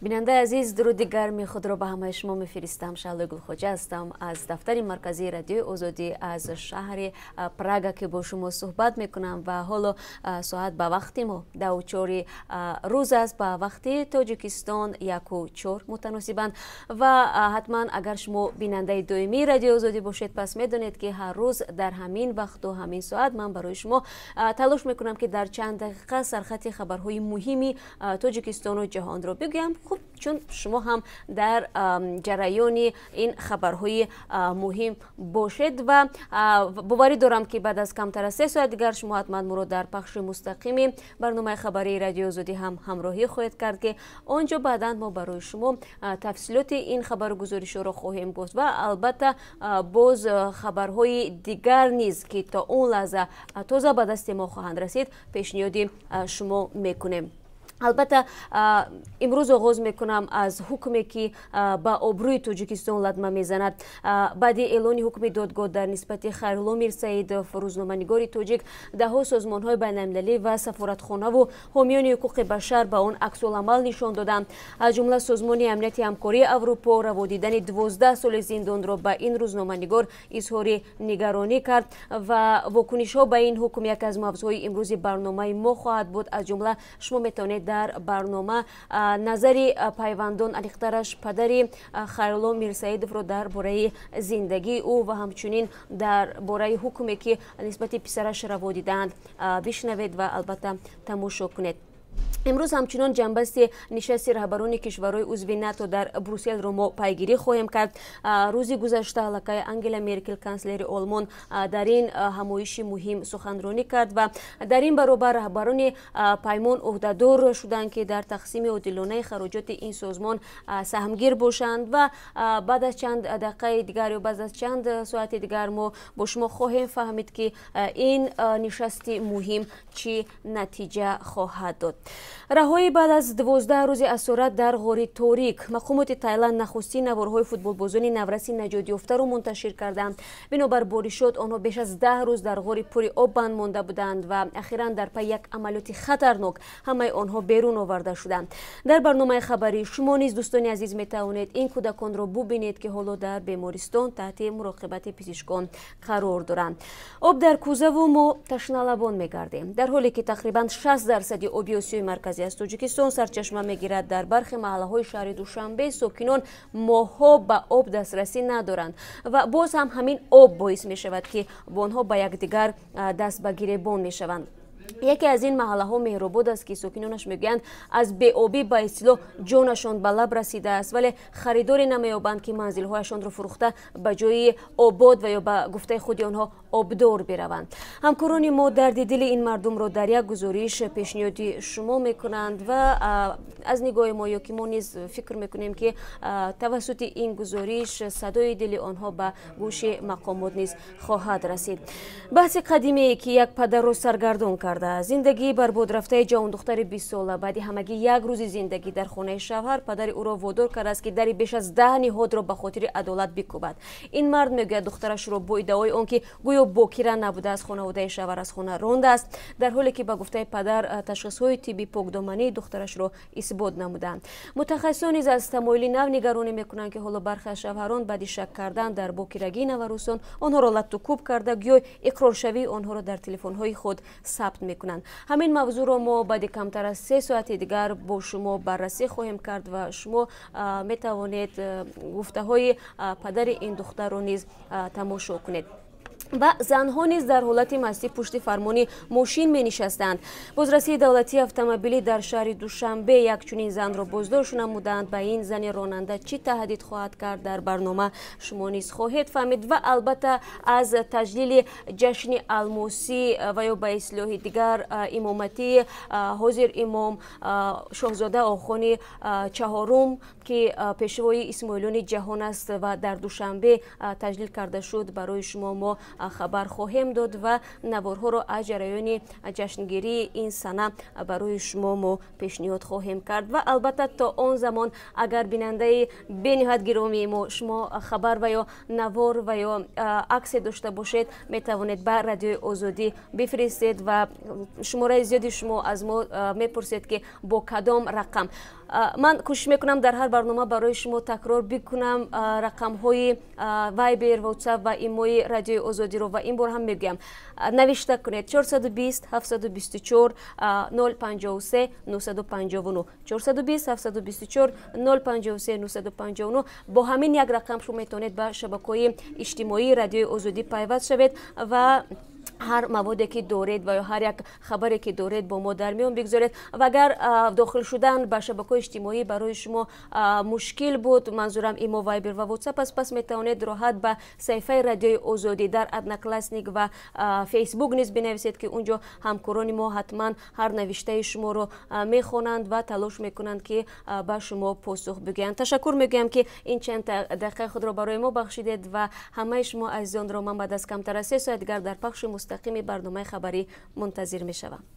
بیننده عزیز، درود گرمی خود را به همه شما میفرستم. شعله گلخوجه هستم از دفتر مرکزی رادیو آزادی از شهر پراگ که با شما صحبت میکنم و حالا ساعت به وقت ما 2:04 روز است، به وقت تاجیکستان 1:04 متناسباً و حتما اگر شما بیننده دائمی رادیو آزادی باشید پس میدونید که هر روز در همین وقت و همین ساعت من برای شما تلاش میکنم که در چند دقیقه سرخط خبرهای مهمی تاجیکستان و جهان را بگویم. خب چون شما هم در جریان این خبرهای مهم باشید و باوری دارم که بعد از کمتر از 3 ساعت دیگر شما حتما ما رو در پخش مستقیم برنامه خبری رادیو آزادی هم همراهی خواهید کرد که آنجا بعدا ما برای شما تفصیلات این خبر گزارش را خواهیم گفت و البته باز خبرهای دیگر نیز که تا اون لحظه تازه به دست ما خواهند رسید پیشنهاد شما میکنیم. البته امروز آغاز میکنم از حکمی که با آبروی تاجیکستان لطمه میزند. بعد اعلان حکم دادگاه در نسبت خیرالله میرسعید، روزنامه‌نگار تاجیک، دهها سازمان‌های بین‌المللی و سفارتخانه و حامیان حقوق بشر به آن عکس‌العمل نشان دادند. از جمله سازمان امنیت همکاری اروپا روا دیدن 12 سال زندان را به این روزنامه‌نگار اظهار نگرانی کرد و واکنش‌ها به این حکم یک از موضوعات امروز برنامه ما خواهد بود. از جمله شما میتونید در برنامه نظر پیوندان الیخترش پدر خیرالله میرسعیدов را درباره زندگی او و همچنین درباره حکمی که نسبت پسرش روا دیدند بشنوید و البته تماشا کنید. امروز همچنان جنبست نشست رهبران کشورهای عضو ناتو در بروسل را ما پیگیری خواهیم کرد. روز گذشته لقای انگلا مرکل کانسلر آلمان در این همایش مهم سخنرانی کرد و در این برابر رهبران پیمان عهدهدار شدند که در تقسیم عادلانه خراجات این سازمان سهمگیر باشند و بعد از چند دقیقه دیگر یا بعد از چند ساعت دیگر ما با شما خواهیم فهمید که این نشست مهم چی نتیجه خواهد داد. رهایی بعد از 12 روز اسارت در غار تاریک، مقامات تایلند نخستین نوارهای فوتبالبازان نورس نجات یافته را منتشر کردند. بنابر بارشات آنها بیش از 10 روز در غار پر آب بند مانده بودند و اخیراً در پی یک عملیات خطرناک همه آنها بیرون آورده شدند. در برنامه خبری شما نیز دوستان عزیز می توانید این کودکان را ببینید که حالا در بیمارستان تحت مراقبت پزشکان قرار دارند. آب در کوزه و ما تشنه لبان می‌گردیم، در حالی که تقریباً 60% آب آسیای مرکزی از تاجیکستان سرچشمه میگیرد. در برخی محله‌های شهر دوشنبه ساکنان ماه‌ها به آب دسترسی ندارند و باز هم همین آب باعث می شود که آنها به یکدیگر دست به گریبان می شوند. یکی از این محله ها مهرآباد است که ساکنانش میگویند از بی‌آبی به اصطلاح جانشان به لب رسیده است، ولی خریداری نمییابند که منزل هایشان را فروخته به جای آباد و یا به گفته خود آنها آبدار بروند. همکاران ما درد دل این مردم را در یک گزارش پیشنهاد شما میکنند و از نگاه ما یا که ما نیز فکر میکنیم که توسط این گزارش صدای دل آنها به گوش مقامات نیز خواهد رسید. بحث قدیمی که یک پدر را سرگردان کرد، زندگی برباد رفته جوان دختر 20 ساله بعد همگی یک روز زندگی در خانه شوهر پدر او را وادار کرده است که در بیش از 10 نهاد را به خاطر عدالت بکوبد. این مرد میگوید دخترش را با ادعای آنکه گویا باکره نبوده از خانواده شوهر از خانه رانده است، در حالی که به گفته پدر تشخیص‌های طبی پاکدامنی دخترش را اثبات نمودند. متخصصان نیز از تمایل نو نگرانی میکنند که حالا برخی از شوهران بعد شک کردن در باکرگی نوروسان آنها را لط و کوب کرده گویا اقرارشوی آنها را در تلفن‌های خود ثبت میکنند. همین موضوع را ما بعد کمتر از 3 ساعت دیگر با شما بررسی خواهیم کرد و شما می توانید گفته های پدر این دختر را نیز تماشا کنید. و زنها نیز در حالت مستی پشت فرمان ماشین می نشستند. بازرسی دولتی اتومبیلی در شهر دوشنبه یک چنین زن را بازداشت نمودند. به این زن راننده چی تهدید خواهد کرد در برنامه شما نیز خواهید فهمید و البته از تجلیل جشن الماسی و یا به اصطلاح دیگر امامتی حاضر امام شاهزاده آخوان چهارم که پیشوای اسماعیلیون جهان است و در دوشنبه تجلیل کرده شد برای شما ما خبر خواهیم داد و نوارها را از جریان جشنگیری این سنه برای شما ما پیشنهاد خواهیم کرد و البته تا آن زمان اگر بیننده بنهایت گرامی ما شما خبر و یا نوار و یا عکس داشته باشید می توانید به رادیو آزادی بفرستید و شماره زیادی شما از ما میپرسید که با کدام رقم. من کوشش میکنم در هر برنامه برای شما تکرار بکنم رقم های وایبر، واتساپ و ایموی رادیو آزادی رو و این بار هم میگم نوشته کنید 420 724 053 959 420 724 053 959. با همین یک رقم شما میتونید به شبکه‌های اجتماعی رادیو آزادی پیوست شوید و هر موادی که دارید و یا هر یک خبری که دارید با ما در میان بگذارید و اگر داخل شدن به شبکه اجتماعی برای شما مشکل بود، منظورم ایمو، وایبر و واتساپ است، پس میتوانید راحت به صفحه رادیو آزادی در ادنا کلاسنیک و فیسبوک نیز بنویسید که اونجا همکاران ما حتما هر نوشته شما رو میخونند و تلاش میکنند که به شما پاسخ بگویند. تشکر میگم که این چند دقیقه خود را برای ما بخشیدید و همه شما عزیزان را من بعد از کمتر از 3 ساعت دیگر در پخش مستقیم برنامه خبری منتظر می شوم.